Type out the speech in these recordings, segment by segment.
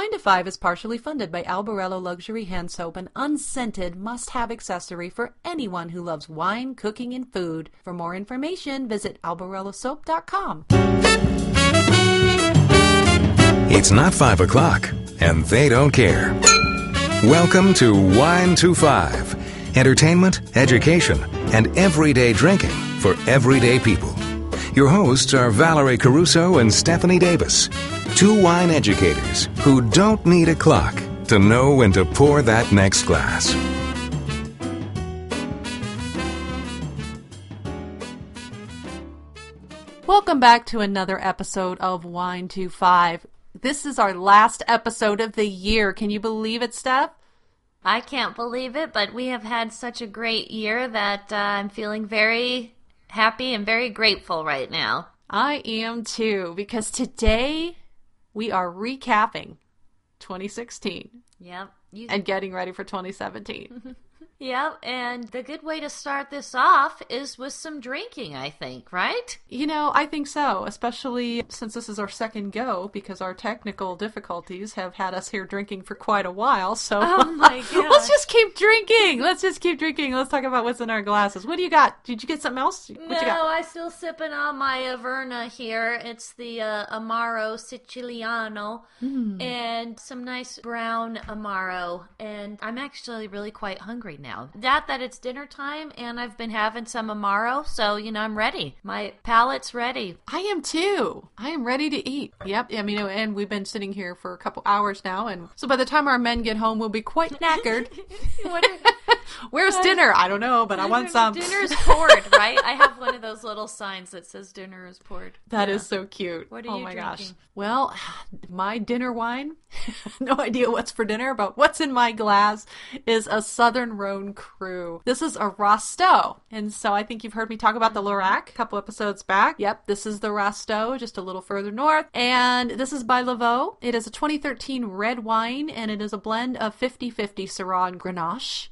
Wine to Five is partially funded by Albarello Luxury Hand Soap, an unscented must-have accessory for anyone who loves wine, cooking, and food. For more information, visit albarellosoap.com. It's not 5 o'clock, and they don't care. Welcome to Wine to Five. Entertainment, education, and everyday drinking for everyday people. Your hosts are Valerie Caruso and Stephanie Davis, two wine educators who don't need a clock to know when to pour that next glass. Welcome back to another episode of Wine to Five. This is our last episode of the year. Can you believe it, Steph? I can't believe it, but we have had such a great year that I'm feeling very happy and very grateful right now. I am too, because today we are recapping 2016. Yep. And getting ready for 2017. Yep, and the good way to start this off is with some drinking, I think, right? You know, I think so, especially since this is our second go, because our technical difficulties have had us here drinking for quite a while, so oh my gosh. Let's just keep drinking. Let's talk about what's in our glasses. What do you got? Did you get something else? What no, you got? I'm still sipping on my Averna here. It's the Amaro Siciliano, and some nice brown Amaro, and I'm actually really quite hungry now. That it's dinner time, and I've been having some Amaro, so, I'm ready. My palate's ready. I am too. I am ready to eat. Yep. I mean, and we've been sitting here for a couple hours now, and so by the time our men get home, we'll be quite knackered. Where's dinner? I don't know, but I want some. Dinner's poured, right? I have one of those little signs that says dinner is poured. That is so cute. What are you my drinking? Gosh. Well, my dinner wine, no idea what's for dinner, but what's in my glass is a Southern Rhone Cru. This is a Rosteau. And so I think you've heard me talk about the Lorac a couple episodes back. Yep, this is the Rosteau, just a little further north. And this is by Laveau. It is a 2013 red wine, and it is a blend of 50-50 Syrah and Grenache.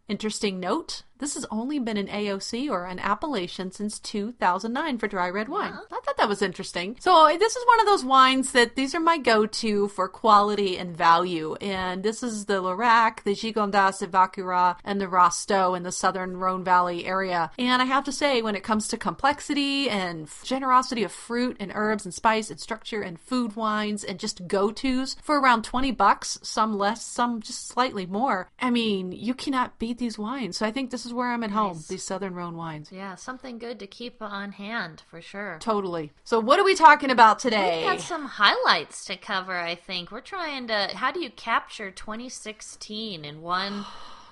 Interesting note, this has only been an AOC or an appellation since 2009 for dry red wine. I thought that was interesting. So this is one of those wines that these are my go-to for quality and value. And this is the Lorac, the Gigondas, Evacura, and the Rosteau in the southern Rhone Valley area. And I have to say, when it comes to complexity and generosity of fruit and herbs and spice and structure and food wines and just go-tos for around $20, some less, some just slightly more. I mean, you cannot beat these wines. So I think this is where I'm at home, these Southern Rhone wines. Yeah, something good to keep on hand, for sure. Totally. So what are we talking about today? We've got some highlights to cover, I think. We're trying to, how do you capture 2016 in one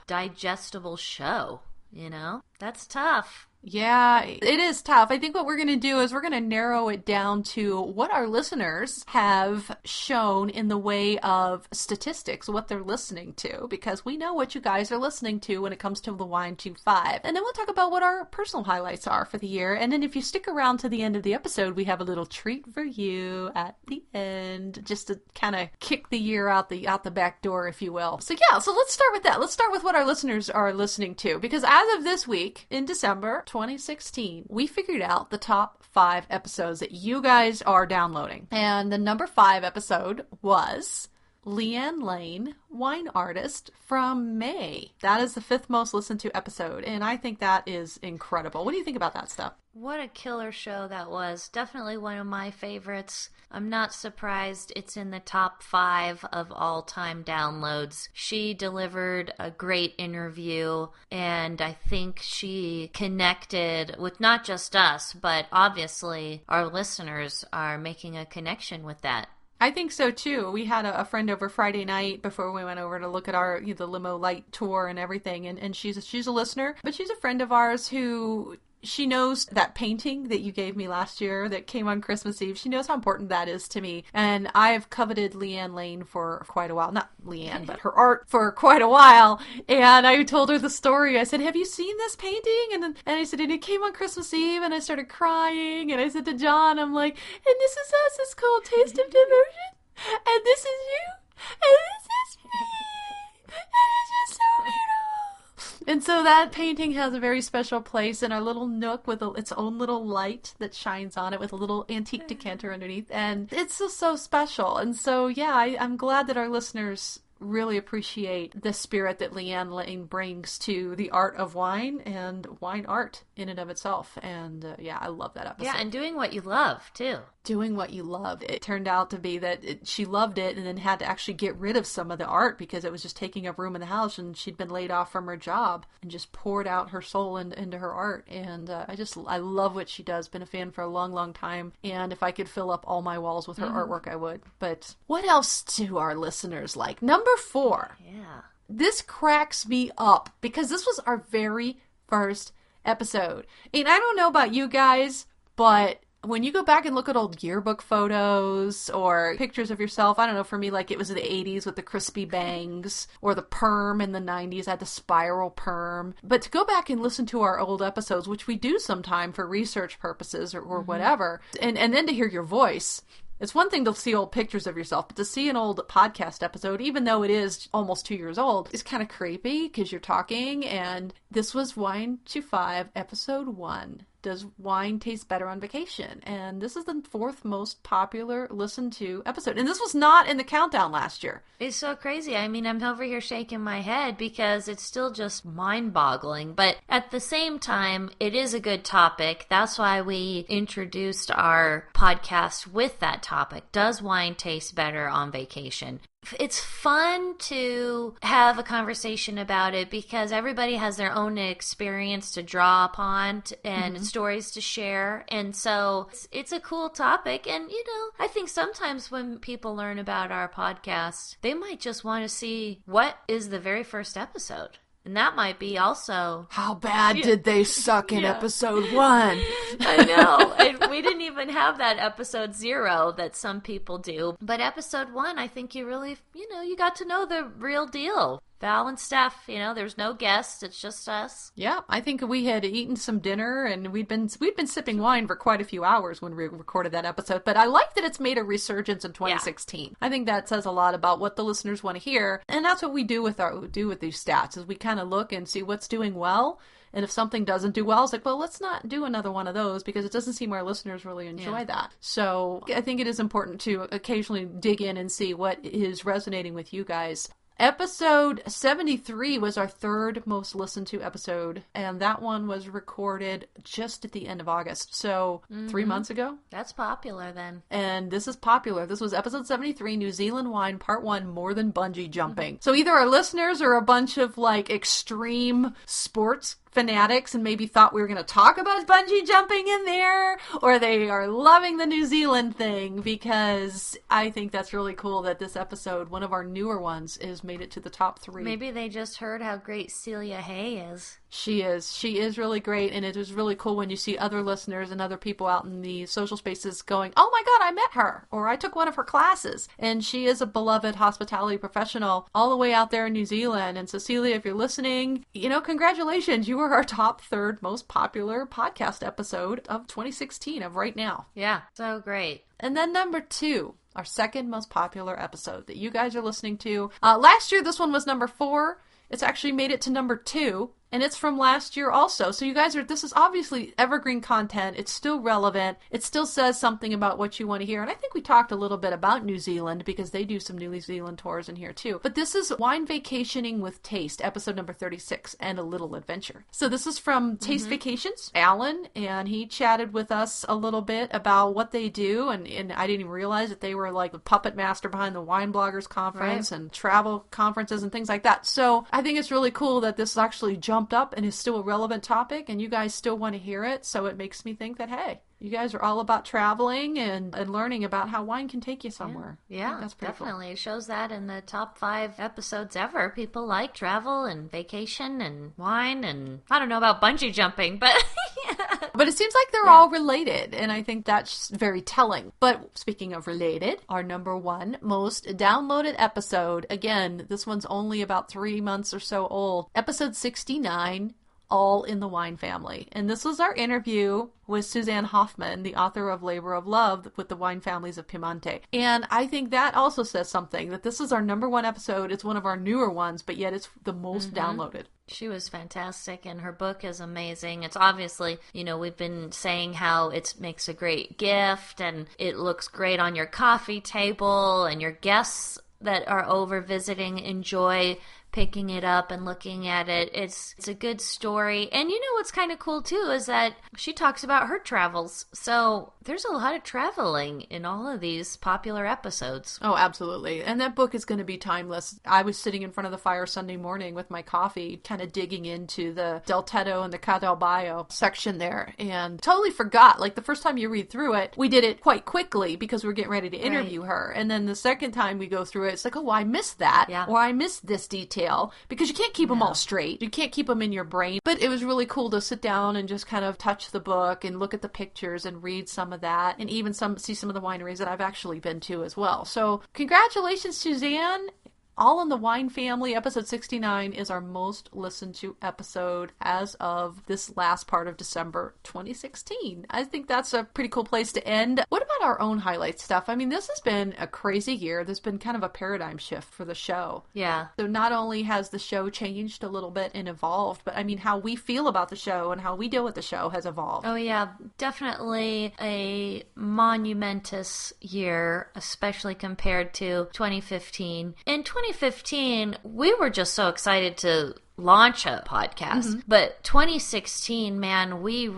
digestible show? That's tough. Yeah, it is tough. I think what we're going to do is we're going to narrow it down to what our listeners have shown in the way of statistics, what they're listening to, because we know what you guys are listening to when it comes to the Wine 2.5. And then we'll talk about what our personal highlights are for the year. And then if you stick around to the end of the episode, we have a little treat for you at the end, just to kind of kick the year out the back door, if you will. So yeah, so let's start with that. Let's start with what our listeners are listening to, because as of this week, in December 2016, we figured out the top 5 episodes that you guys are downloading. And the number 5 episode was Leanne Lane, Wine Artist, from May. That is the 5th most listened to episode, and I think that is incredible. What do you think about that stuff? What a killer show that was. Definitely one of my favorites. I'm not surprised it's in the top 5 of all-time downloads. She delivered a great interview, and I think she connected with not just us, but obviously our listeners are making a connection with that. I think so too. We had a friend over Friday night before we went over to look at our the limo light tour and everything, and she's a listener, but she's a friend of ours who she knows that painting that you gave me last year that came on Christmas Eve. She knows how important that is to me. And I've coveted Leanne Lane for quite a while. Not Leanne, but her art for quite a while. And I told her the story. I said, have you seen this painting? And I said, and it came on Christmas Eve, and I started crying. And I said to John, I'm like, and this is us. It's called Taste of Diversion. And this is you. And this is me. And it's just so beautiful. And so that painting has a very special place in our little nook with its own little light that shines on it with a little antique decanter underneath. And it's just so special. And so, yeah, I'm glad that our listeners really appreciate the spirit that Leanne Lane brings to the art of wine and wine art in and of itself. And yeah, I love that episode. Yeah, and doing what you love, too. Doing what you love. It turned out to be that she loved it and then had to actually get rid of some of the art because it was just taking up room in the house, and she'd been laid off from her job and just poured out her soul into her art. And I love what she does. Been a fan for a long, long time. And if I could fill up all my walls with her artwork, I would. But what else do our listeners like? Number 4. Yeah. This cracks me up because this was our very first episode. And I don't know about you guys, but when you go back and look at old yearbook photos or pictures of yourself, I don't know, for me, like it was the 80s with the crispy bangs, or the perm in the 90s, I had the spiral perm. But to go back and listen to our old episodes, which we do sometime for research purposes or whatever, and then to hear your voice. It's one thing to see old pictures of yourself, but to see an old podcast episode, even though it is almost 2 years old, is kind of creepy because you're talking. And this was Wine to 5, episode 1. Does wine taste better on vacation? And this is the 4th most popular listened to episode. And this was not in the countdown last year. It's so crazy. I mean, I'm over here shaking my head because it's still just mind-boggling. But at the same time, it is a good topic. That's why we introduced our podcast with that topic. Does wine taste better on vacation? It's fun to have a conversation about it because everybody has their own experience to draw upon and stories to share. And so it's a cool topic. And, you know, I think sometimes when people learn about our podcast, they might just want to see what is the very first episode. And that might be also... How bad did they suck in episode 1? I know. And we didn't even have that episode 0 that some people do. But episode 1, I think you really, you got to know the real deal. Val and Steph, there's no guests. It's just us. Yeah, I think we had eaten some dinner and we'd been sipping wine for quite a few hours when we recorded that episode. But I like that it's made a resurgence in 2016. Yeah. I think that says a lot about what the listeners want to hear, and that's what we do with these stats. Is we kind of look and see what's doing well. And if something doesn't do well, it's like, well, let's not do another one of those because it doesn't seem our listeners really enjoy that. So I think it is important to occasionally dig in and see what is resonating with you guys. Episode 73 was our 3rd most listened to episode, and that one was recorded just at the end of August, so 3 months ago. That's popular then. And this is popular. This was episode 73, New Zealand Wine, Part 1, More Than Bungee Jumping. So either our listeners are a bunch of extreme sports fanatics and maybe thought we were going to talk about bungee jumping in there, or they are loving the New Zealand thing, because I think that's really cool that this episode, one of our newer ones, is made it to the top 3. Maybe they just heard how great Celia Hay is. She is really great, and it is really cool when you see other listeners and other people out in the social spaces going, oh my god, I met her, or I took one of her classes, and she is a beloved hospitality professional all the way out there in New Zealand. And Cecilia, if you're listening, congratulations, you were our top 3rd most popular podcast episode of 2016, of right now. Yeah, so great. And then number 2, our 2nd most popular episode that you guys are listening to. Last year, this one was number 4. It's actually made it to number 2. And it's from last year also. So you guys this is obviously evergreen content. It's still relevant. It still says something about what you want to hear. And I think we talked a little bit about New Zealand because they do some New Zealand tours in here too. But this is Wine Vacationing with Taste, episode number 36, and a little adventure. So this is from Taste Vacations, Alan, and he chatted with us a little bit about what they do. And I didn't even realize that they were like the puppet master behind the Wine Bloggers Conference and travel conferences and things like that. So I think it's really cool that this actually jumped up and is still a relevant topic, and you guys still want to hear it. So it makes me think that, hey, you guys are all about traveling and learning about how wine can take you somewhere. Yeah, that's pretty definitely. Cool. It shows that in the top 5 episodes ever. People like travel and vacation and wine, and I don't know about bungee jumping, but But it seems like they're all related, and I think that's very telling. But speaking of related, our number 1 most downloaded episode, again, this one's only about 3 months or so old, episode 69, All in the Wine Family. And this was our interview with Suzanne Hoffman, the author of Labor of Love with the Wine Families of Piemonte. And I think that also says something, that this is our number 1 episode. It's one of our newer ones, but yet it's the most downloaded. She was fantastic, and her book is amazing. It's obviously, we've been saying how it makes a great gift, and it looks great on your coffee table, and your guests that are over visiting enjoy picking it up and looking at it. It's a good story. And what's kind of cool too is that she talks about her travels. So there's a lot of traveling in all of these popular episodes. Oh, absolutely. And that book is going to be timeless. I was sitting in front of the fire Sunday morning with my coffee, kind of digging into the Del Teto and the Ca del Bio section there, and totally forgot. Like the first time you read through it, we did it quite quickly because we were getting ready to interview her. And then the second time we go through it, it's like, oh, I missed that. Yeah. Or I missed this detail. Because you can't keep them all straight. You can't keep them in your brain. But it was really cool to sit down and just kind of touch the book and look at the pictures and read some of that, and even see some of the wineries that I've actually been to as well. So congratulations, Suzanne. All in the Wine Family, episode 69 is our most listened to episode as of this last part of December 2016. I think that's a pretty cool place to end. What about our own highlight stuff? I mean, this has been a crazy year. There's been kind of a paradigm shift for the show. Yeah. So not only has the show changed a little bit and evolved, but I mean, how we feel about the show and how we deal with the show has evolved. Oh, yeah. Definitely a monumentous year, especially compared to 2015. In 2015, we were just so excited to launch a podcast. But 2016, man, we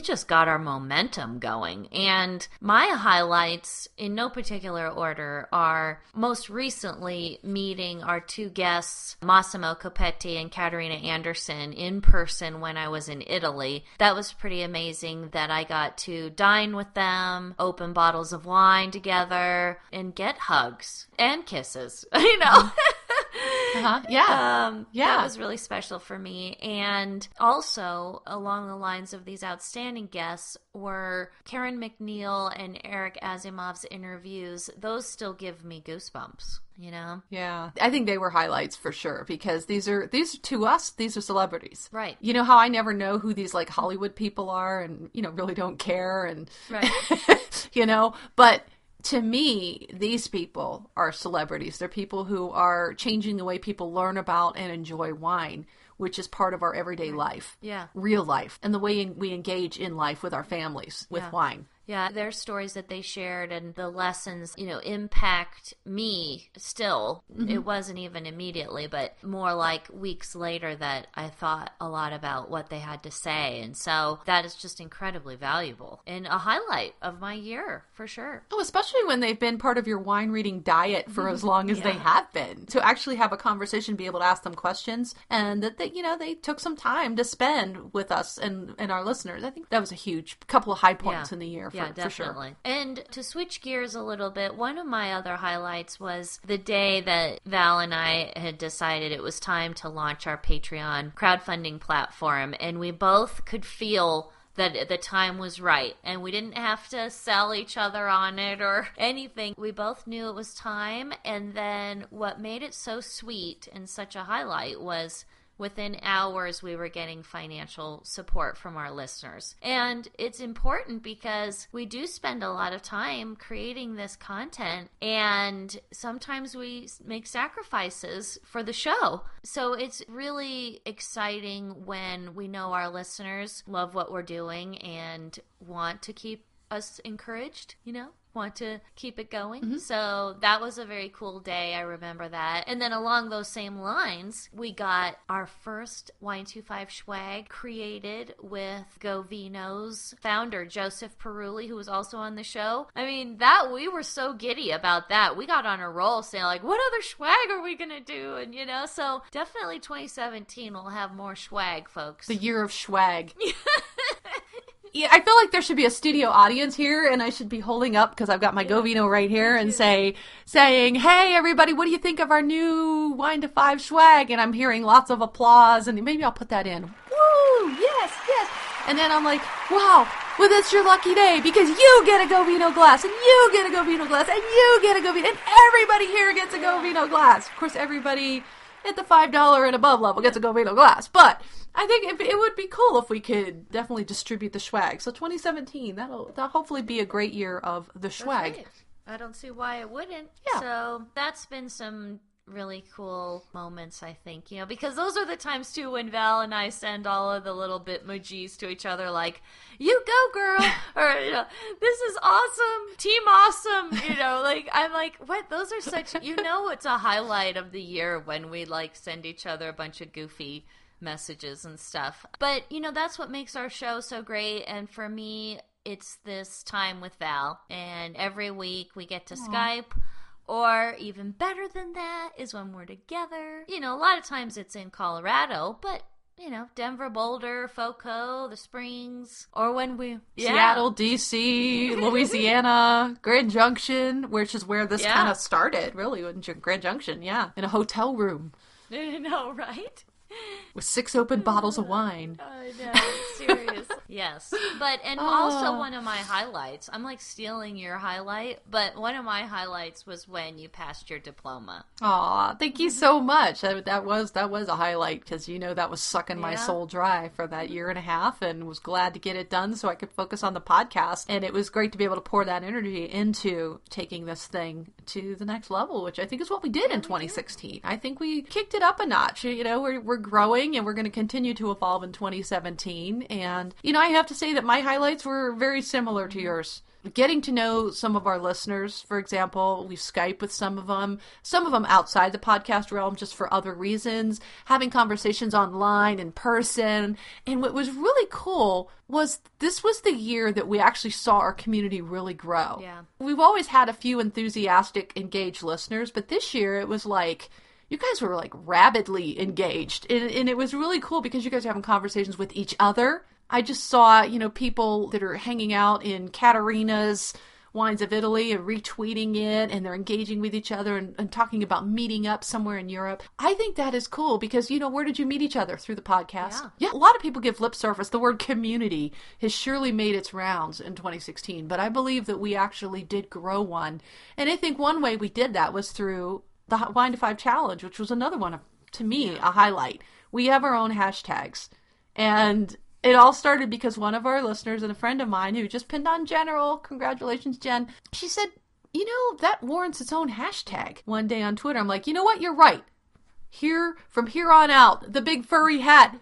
just got our momentum going. And my highlights, in no particular order, are most recently meeting our two guests, Massimo Copetti and Caterina Anderson, in person when I was in Italy. That was pretty amazing that I got to dine with them, open bottles of wine together, and get hugs and kisses, Yeah. That was really special for me. And also, along the lines of these outstanding guests, were Karen McNeil and Eric Asimov's interviews. Those still give me goosebumps. Yeah. I think they were highlights for sure, because these are to us, these are celebrities. Right. You know how I never know who these like Hollywood people are and, really don't care and, right. But to me, these people are celebrities. They're people who are changing the way people learn about and enjoy wine, which is part of our everyday life. Yeah. Real life. And the way we engage in life with our families with wine. Yeah, their stories that they shared and the lessons, impact me still. It wasn't even immediately, but more like weeks later that I thought a lot about what they had to say. And so that is just incredibly valuable and a highlight of my year for sure. Oh, especially when they've been part of your wine reading diet for as long as they have been. To actually have a conversation, be able to ask them questions, and that they took some time to spend with us and our listeners. I think that was a huge couple of high points in the year. Yeah, definitely. Sure. And to switch gears a little bit, one of my other highlights was the day that Val and I had decided it was time to launch our Patreon crowdfunding platform, and we both could feel that the time was right, and we didn't have to sell each other on it or anything. We both knew it was time, and then what made it so sweet and such a highlight was within hours, we were getting financial support from our listeners. And it's important because we do spend a lot of time creating this content, and sometimes we make sacrifices for the show. So it's really exciting when we know our listeners love what we're doing and want to keep us encouraged, want to keep it going. So that was a very cool day. I remember that. And then along those same lines, we got our first Wine25 swag created with Go Vino's founder, Joseph Perulli, who was also on the show. I mean, we were so giddy about that. We got on a roll saying like, what other swag are we going to do? And so definitely 2017 will have more swag, folks. The year of swag. Yeah, I feel like there should be a studio audience here, and I should be holding up, because I've got my Go Vino right here, and saying, hey, everybody, what do you think of our new Wine-to-5 swag? And I'm hearing lots of applause, and maybe I'll put that in. Woo! Yes! And then I'm like, wow, well, that's your lucky day, because you get a Go Vino glass, and you get a Go Vino glass, and you get a Go Vino, and everybody here gets a Go Vino glass. Of course, everybody at the $5 and above level gets a Go Vino glass, but I think it would be cool if we could definitely distribute the swag. So 2017, that'll hopefully be a great year of the swag. Right. I don't see why it wouldn't. Yeah. So that's been some really cool moments, I think, because those are the times too when Val and I send all of the little bitmojis to each other like, you go girl, or, this is awesome, team awesome, like, I'm like, what, those are such, it's a highlight of the year when we like send each other a bunch of goofy messages and stuff. But, that's what makes our show so great, and for me, it's this time with Val, and every week we get to Skype, or even better than that is when we're together. A lot of times it's in Colorado, but, Denver, Boulder, Foco, the Springs, or when we... Seattle, D.C., Louisiana, Grand Junction, which is where this kind of started, really, in Grand Junction, in a hotel room. I know, right? With 6 open bottles of wine. I know, serious. Yes. But, and also one of my highlights, I'm like stealing your highlight, but one of my highlights was when you passed your diploma. Aw, thank you so much. That was a highlight, because, that was sucking my soul dry for that year and a half, and was glad to get it done so I could focus on the podcast. And it was great to be able to pour that energy into taking this thing to the next level, which I think is what we did in 2016. I think we kicked it up a notch. We're growing, and we're going to continue to evolve in 2017. And, I have to say that my highlights were very similar to yours. Getting to know some of our listeners, for example, we Skype with some of them outside the podcast realm just for other reasons, having conversations online, in person. And what was really cool was this was the year that we actually saw our community really grow. Yeah. We've always had a few enthusiastic, engaged listeners, but this year it was like, you guys were like rabidly engaged. And it was really cool because you guys are having conversations with each other. I just saw, people that are hanging out in Caterina's Wines of Italy and retweeting it, and they're engaging with each other and talking about meeting up somewhere in Europe. I think that is cool because, where did you meet each other? Through the podcast. Yeah, a lot of people give lip service. The word community has surely made its rounds in 2016, but I believe that we actually did grow one. And I think one way we did that was through the Wine to Five Challenge, which was another one of, to me, a highlight. We have our own hashtags, and it all started because one of our listeners and a friend of mine who just pinned on General, congratulations, Jen, she said, that warrants its own hashtag. One day on Twitter, I'm like, you know what? You're right. From here on out, the big furry hat,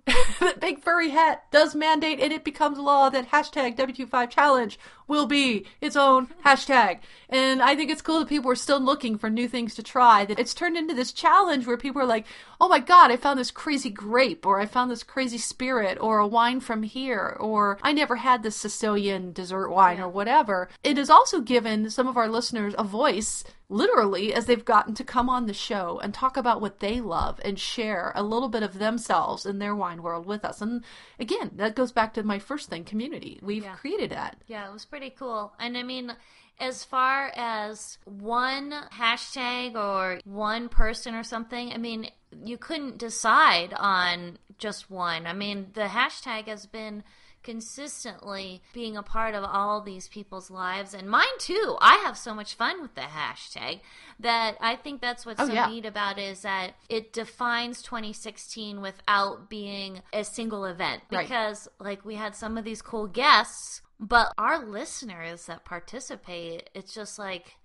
the big furry hat does mandate, and it becomes law that hashtag W25 Challenge will be its own hashtag. And I think it's cool that people are still looking for new things to try, that it's turned into this challenge where people are like, oh my God, I found this crazy grape, or I found this crazy spirit, or a wine from here, or I never had this Sicilian dessert wine, or whatever. It has also given some of our listeners a voice, literally, as they've gotten to come on the show and talk about what they love and share a little bit of themselves in their wine world with us. And again, that goes back to my first thing, community. We've created that. Yeah, it was pretty cool. And I mean, as far as one hashtag or one person or something, I mean, you couldn't decide on just one. I mean, the hashtag has been consistently being a part of all these people's lives, and mine too. I have so much fun with the hashtag that I think that's what's neat about it, is that it defines 2016 without being a single event, because like we had some of these cool guests, but our listeners that participate, it's just like,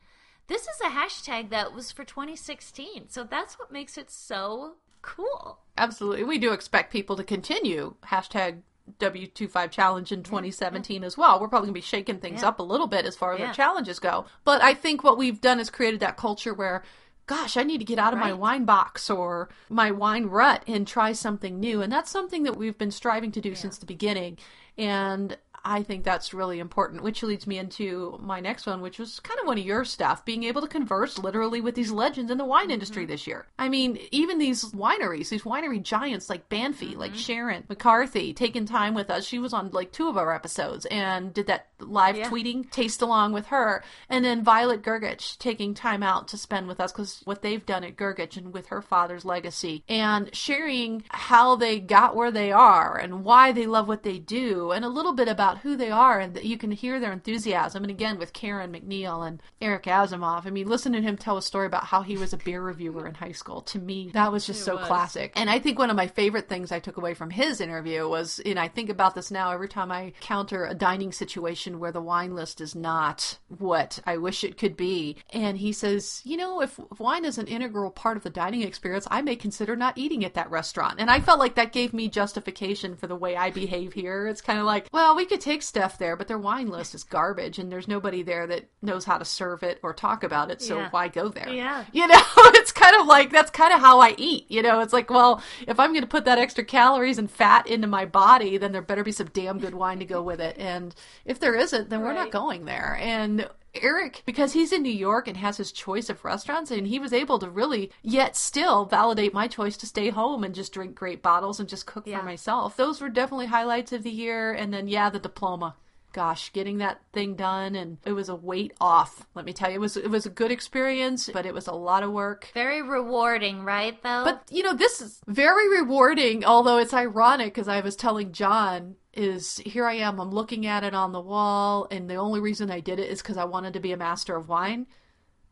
this is a hashtag that was for 2016, so that's what makes it so cool. Absolutely. We do expect people to continue hashtag W25 Challenge in 2017 as well. We're probably going to be shaking things up a little bit as far as our challenges go. But I think what we've done is created that culture where, gosh, I need to get out of my wine box or my wine rut and try something new. And that's something that we've been striving to do since the beginning. And I think that's really important, which leads me into my next one, which was kind of one of your stuff, being able to converse literally with these legends in the wine industry this year. I mean, even these wineries, these winery giants like Banfi, like Sharon McCarthy, taking time with us. She was on like 2 of our episodes and did that live tweeting taste along with her. And then Violet Gergich taking time out to spend with us because what they've done at Gergich and with her father's legacy, and sharing how they got where they are and why they love what they do, and a little bit about about who they are, and that you can hear their enthusiasm. And again, with Karen McNeil and Eric Asimov, I mean, listen to him tell a story about how he was a beer reviewer in high school. To me, that was just classic. And I think one of my favorite things I took away from his interview was, and I think about this now every time I counter a dining situation where the wine list is not what I wish it could be. And he says, if wine is an integral part of the dining experience, I may consider not eating at that restaurant. And I felt like that gave me justification for the way I behave here. It's kind of like, well, we could take Steph there, but their wine list is garbage and there's nobody there that knows how to serve it or talk about it. So why go there? Yeah. It's kind of like, that's kind of how I eat. It's like, well, if I'm going to put that extra calories and fat into my body, then there better be some damn good wine to go with it. And if there isn't, then we're not going there. And Eric, because he's in New York and has his choice of restaurants, and he was able to really yet still validate my choice to stay home and just drink great bottles and just cook for myself. Those were definitely highlights of the year. And then, the diploma. Gosh, getting that thing done, and it was a weight off. Let me tell you, it was a good experience, but it was a lot of work. Very rewarding, right, though? But, this is very rewarding, although it's ironic, because I was telling John, is here I am, I'm looking at it on the wall, and the only reason I did it is because I wanted to be a master of wine.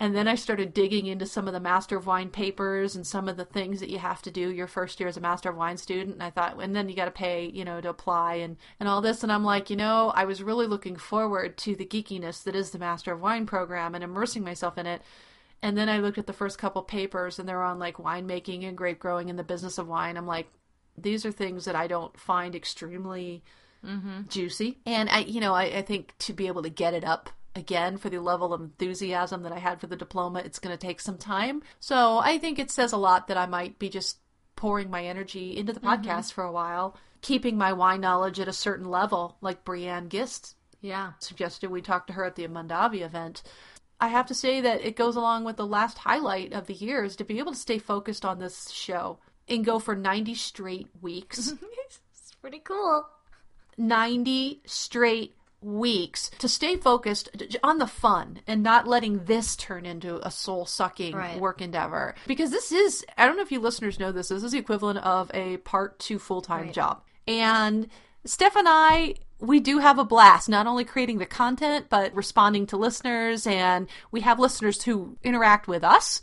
And then I started digging into some of the Master of Wine papers and some of the things that you have to do your first year as a Master of Wine student. And I thought, and then you got to pay, to apply and all this. And I'm like, I was really looking forward to the geekiness that is the Master of Wine program and immersing myself in it. And then I looked at the first couple papers and they're on like winemaking and grape growing and the business of wine. I'm like, these are things that I don't find extremely juicy. And I think to be able to get it up again, for the level of enthusiasm that I had for the diploma, it's going to take some time. So I think it says a lot that I might be just pouring my energy into the podcast for a while, keeping my wine knowledge at a certain level, like Brianne Gist suggested. We talked to her at the Mondavi event. I have to say that it goes along with the last highlight of the year is to be able to stay focused on this show and go for 90 straight weeks. It's pretty cool. 90 straight weeks to stay focused on the fun and not letting this turn into a soul-sucking work endeavor. Because this is, I don't know if you listeners know this is the equivalent of a part 2 full-time job. And Steph and I, we do have a blast, not only creating the content, but responding to listeners. And we have listeners who interact with us.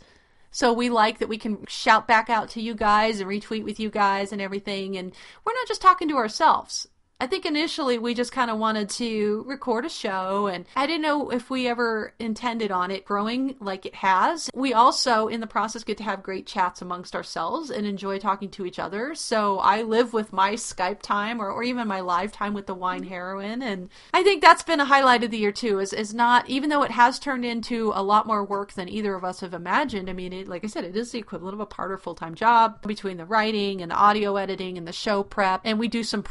So we like that we can shout back out to you guys and retweet with you guys and everything. And we're not just talking to ourselves. I think initially we just kind of wanted to record a show, and I didn't know if we ever intended on it growing like it has. We also, in the process, get to have great chats amongst ourselves and enjoy talking to each other. So I live with my Skype time or even my live time with the wine heroine, and I think that's been a highlight of the year too, is not, even though it has turned into a lot more work than either of us have imagined. I mean, like I said, it is the equivalent of a part or full-time job between the writing and the audio editing and the show prep, and we do some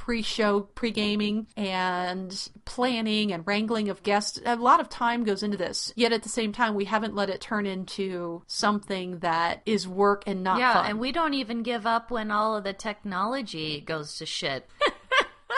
pre-gaming and planning and wrangling of guests. A lot of time goes into this, yet at the same time we haven't let it turn into something that is work and not fun. And we don't even give up when all of the technology goes to shit.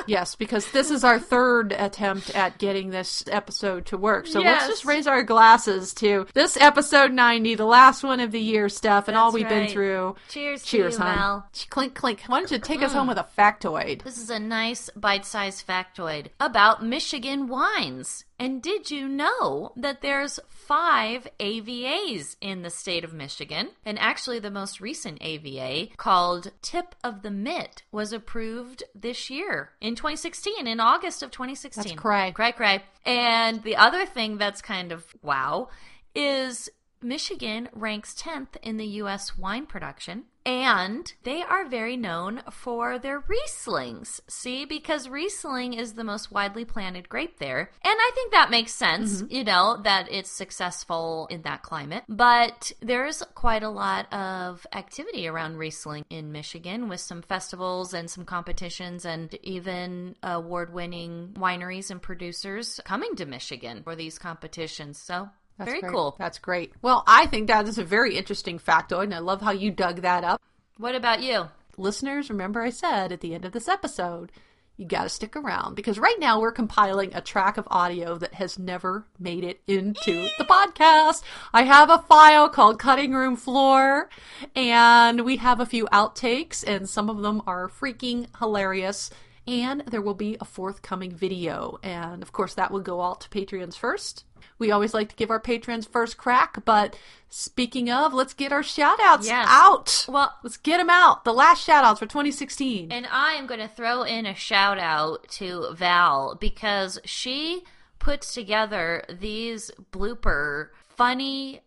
Yes, because this is our third attempt at getting this episode to work. So let's just raise our glasses to this episode 90, the last one of the year, Steph, and all we've been through. Cheers to you, hon. Val. Clink, clink. Why don't you take us home with a factoid? This is a nice bite-sized factoid about Michigan wines. And did you know that there's 5 AVAs in the state of Michigan? And actually the most recent AVA, called Tip of the Mitt, was approved this year in 2016, in August of 2016. That's cray. Cray, cray. And the other thing that's kind of wow is Michigan ranks 10th in the U.S. wine production. And they are very known for their Rieslings. See, because Riesling is the most widely planted grape there. And I think that makes sense, that it's successful in that climate. But there's quite a lot of activity around Riesling in Michigan with some festivals and some competitions and even award-winning wineries and producers coming to Michigan for these competitions. So that's very great. cool. That's great. Well, I think that is a very interesting factoid, and I love how you dug that up. What about you? Listeners, remember I said at the end of this episode, you got to stick around, because right now we're compiling a track of audio that has never made it into the podcast. I have a file called Cutting Room Floor, and we have a few outtakes, and some of them are freaking hilarious. and there will be a forthcoming video. And of course, that will go out to Patreons first. We always like to give our patrons first crack, but speaking of, let's get our shout-outs out. Well, let's get them out. The last shout-outs for 2016. And I am going to throw in a shout-out to Val, because she puts together these blooper funny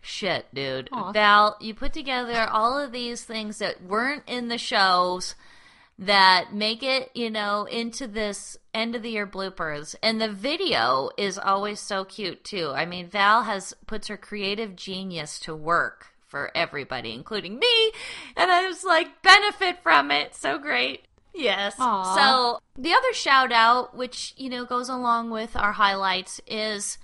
shit, dude. Aww. Val, you put together all of these things that weren't in the shows that make it, into this end of the year bloopers. And the video is always so cute too. I mean, Val puts her creative genius to work for everybody, including me. And I was like, benefit from it. So great. Yes. Aww. So the other shout out, which, goes along with our highlights, is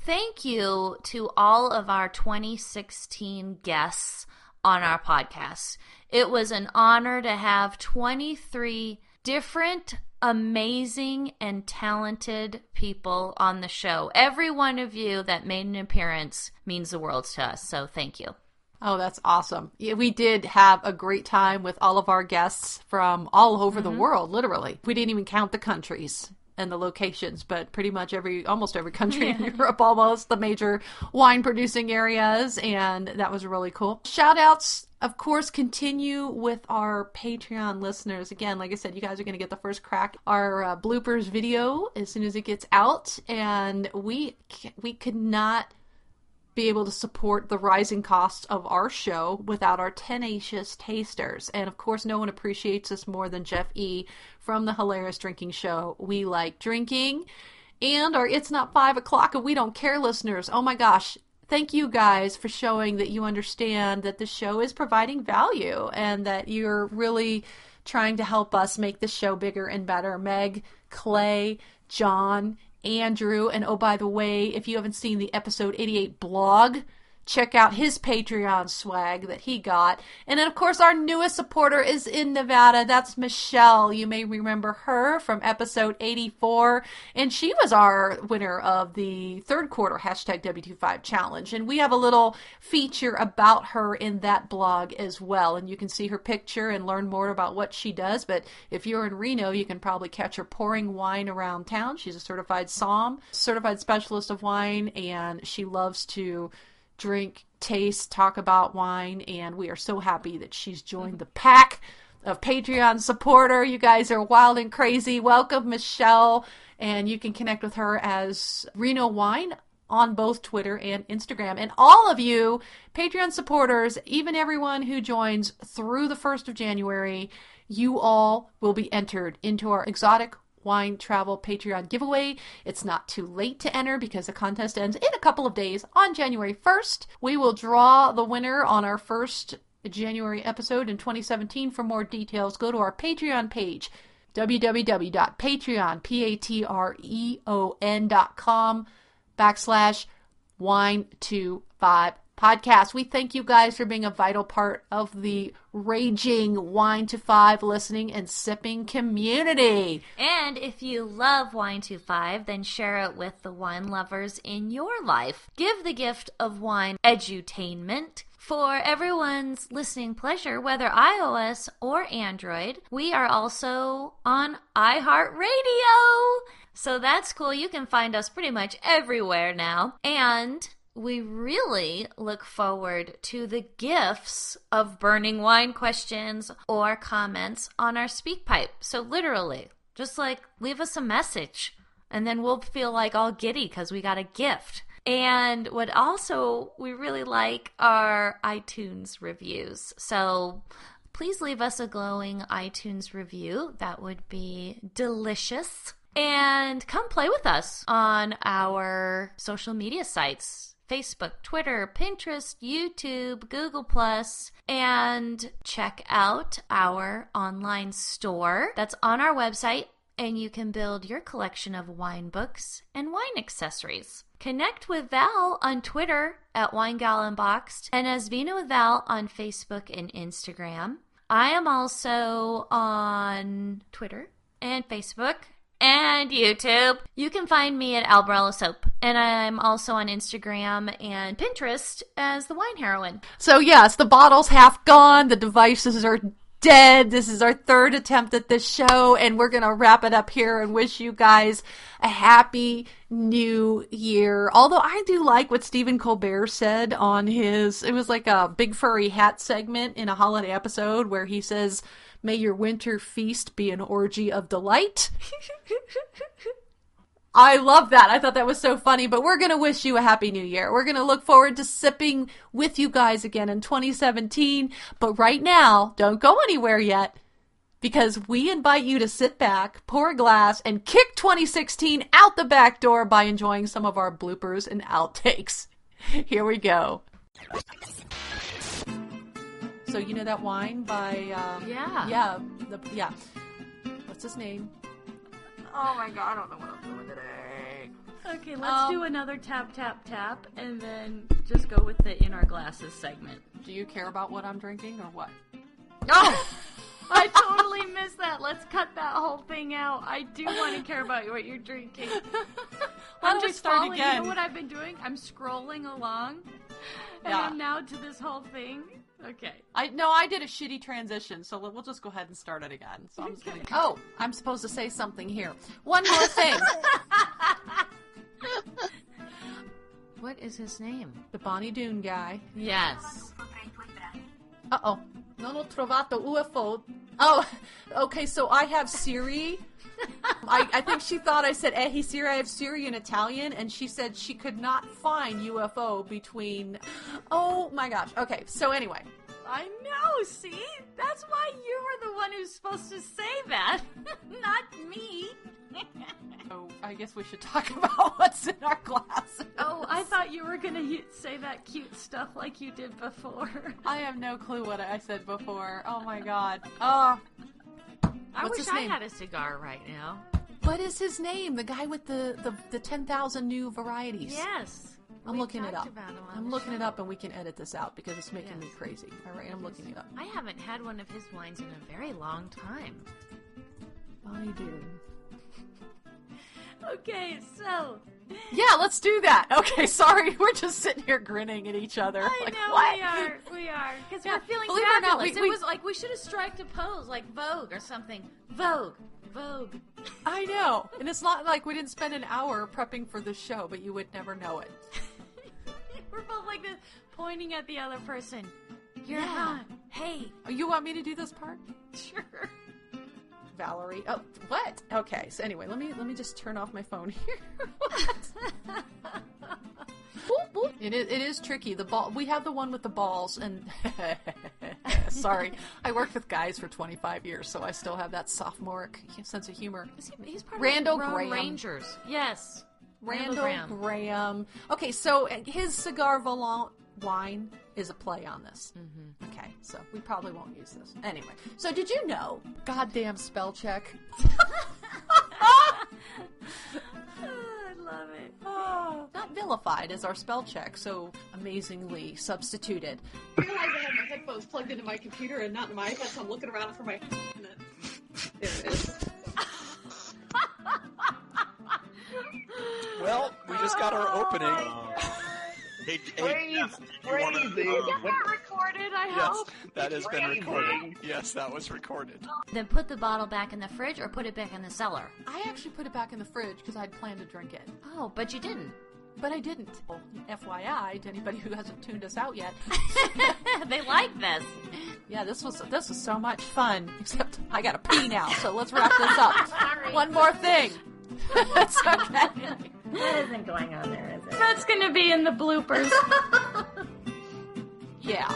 thank you to all of our 2016 guests on our podcast. It was an honor to have 23 different, amazing, and talented people on the show. Every one of you that made an appearance means the world to us, so thank you. Oh, that's awesome. Yeah, we did have a great time with all of our guests from all over the world, literally. We didn't even count the countries and the locations, but pretty much almost every country in Europe, almost the major wine producing areas, and that was really cool. Shout outs, of course, continue with our Patreon listeners. Again, like I said, you guys are going to get the first crack our bloopers video as soon as it gets out, and we could not be able to support the rising costs of our show without our tenacious tasters. And of course, no one appreciates us more than Jeff E. from the Hilarious Drinking Show. We like drinking. And our It's Not 5 o'clock and We Don't Care listeners. Oh my gosh. Thank you guys for showing that you understand that the show is providing value and that you're really trying to help us make the show bigger and better. Meg, Clay, John, Andrew, and oh, by the way, if you haven't seen the episode 88 blog, check out his Patreon swag that he got. And then, of course, our newest supporter is in Nevada. That's Michelle. You may remember her from episode 84. And she was our winner of the third quarter #W25 challenge. And we have a little feature about her in that blog as well. And you can see her picture and learn more about what she does. But if you're in Reno, you can probably catch her pouring wine around town. She's a certified somm, certified specialist of wine, and she loves to drink, taste, talk about wine, and we are so happy that she's joined the pack of Patreon supporter. You guys are wild and crazy. Welcome, Michelle, and you can connect with her as Reno Wine on both Twitter and Instagram. And all of you Patreon supporters, even everyone who joins through the 1st of January, you all will be entered into our exotic wine travel Patreon giveaway. It's not too late to enter because the contest ends in a couple of days on January 1st. We will draw the winner on our first January episode in 2017. For more details, go to our Patreon page, patreon.com/wine25podcast. We thank you guys for being a vital part of the raging Wine to Five listening and sipping community. And if you love Wine to Five, then share it with the wine lovers in your life. Give the gift of wine edu-tainment for everyone's listening pleasure, whether iOS or Android. We are also on iHeartRadio, so that's cool. You can find us pretty much everywhere now. And we really look forward to the gifts of burning wine questions or comments on our SpeakPipe. So literally, just leave us a message and then we'll feel all giddy because we got a gift. And what also we really like are iTunes reviews. So please leave us a glowing iTunes review. That would be delicious. And come play with us on our social media sites. Facebook, Twitter, Pinterest, YouTube, Google+, and check out our online store that's on our website, and you can build your collection of wine books and wine accessories. Connect with Val on Twitter at WineGalUnboxed, and as Vino with Val on Facebook and Instagram. I am also on Twitter and Facebook and YouTube. You can find me at Albarella Soap, and I'm also on Instagram and Pinterest as the Wine Heroine. So yes, the bottle's half gone, the devices are dead. This is our third attempt at this show, and we're going to wrap it up here and wish you guys a happy new year. Although I do like what Stephen Colbert said on it was like a Big Furry Hat segment in a holiday episode where he says, "May your winter feast be an orgy of delight." I love that. I thought that was so funny, but we're going to wish you a happy new year. We're going to look forward to sipping with you guys again in 2017. But right now, don't go anywhere yet, because we invite you to sit back, pour a glass, and kick 2016 out the back door by enjoying some of our bloopers and outtakes. Here we go. So you know that wine by... Yeah. Yeah. What's his name? Oh my god, I don't know what I'm doing today. Okay, let's do another tap, tap, tap, and then just go with the In Our Glasses segment. Do you care about what I'm drinking or what? Oh! I totally missed that. Let's cut that whole thing out. I do want to care about what you're drinking. I'm just starting again. You know what I've been doing? I'm scrolling along, and I'm now to this whole thing. Okay. I did a shitty transition, so we'll just go ahead and start it again. So I'm just gonna... Oh, I'm supposed to say something here. One more thing. What is his name? The Bonnie Doon guy. Yes. Uh-oh. Non ho trovato UFO. Oh, okay, so I have Siri. I think she thought I said, hey Siri, I have Siri in Italian, and she said she could not find UFO between... Oh my gosh. Okay, so anyway. I know, see? That's why you were the one who's supposed to say that, not me. So I guess we should talk about what's in our glasses. Oh, I thought you were going to say that cute stuff like you did before. I have no clue what I said before. Oh my god. Oh. I wish I had a cigar right now. What is his name? The guy with the 10,000 new varieties. Yes. I'm looking it up. I'm looking it up, and we can edit this out because it's making me crazy. All right, I'm looking it up. I haven't had one of his wines in a very long time. I do. Okay, so... Yeah, let's do that. Okay, sorry. We're just sitting here grinning at each other. I like, know, what? we are. Because we're feeling Believe it or not, fabulous. It was like we should have striked a pose, like Vogue or something. Vogue. I know. And it's not like we didn't spend an hour prepping for the show, but you would never know it. We're both like this, pointing at the other person. You're hot. Hey. Oh, you want me to do this part? Sure. Valerie. Oh, what? Okay. So anyway, let me just turn off my phone here. It is tricky. The ball. We have the one with the balls, and sorry, I worked with guys for 25 years, so I still have that sophomoric sense of humor. He's part Randall of the Graham. Rangers. Yes. Randall Graham. Okay, so his Cigar Volant wine is a play on this. Mm-hmm. Okay, so we probably won't use this. Anyway, so did you know? Goddamn spell check. I love it. Not vilified as our spell check, so amazingly substituted. I realized I had my headphones plugged into my computer and not in my iPad, so I'm looking around for my... There it is. Well, we just got our opening. Hey, crazy. Is that recorded, I Yes, hope? that has been recorded. Yes, that was recorded. Then put the bottle back in the fridge or put it back in the cellar. I actually put it back in the fridge because I'd planned to drink it. Oh, but you didn't. But I didn't. Well, FYI, to anybody who hasn't tuned us out yet. They like this. Yeah, this was so much fun. Except I gotta pee now, so let's wrap this up. Sorry. One more thing. It's okay. What isn't going on there, is it? That's gonna be in the bloopers. Yeah.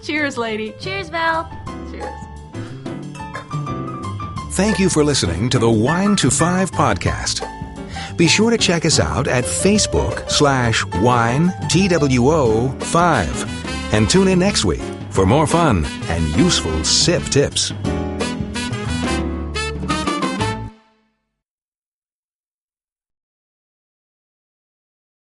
Cheers, lady. Cheers, Val. Cheers. Thank you for listening to the Wine to Five podcast. Be sure to check us out at Facebook/WineTWO5 and tune in next week for more fun and useful sip tips.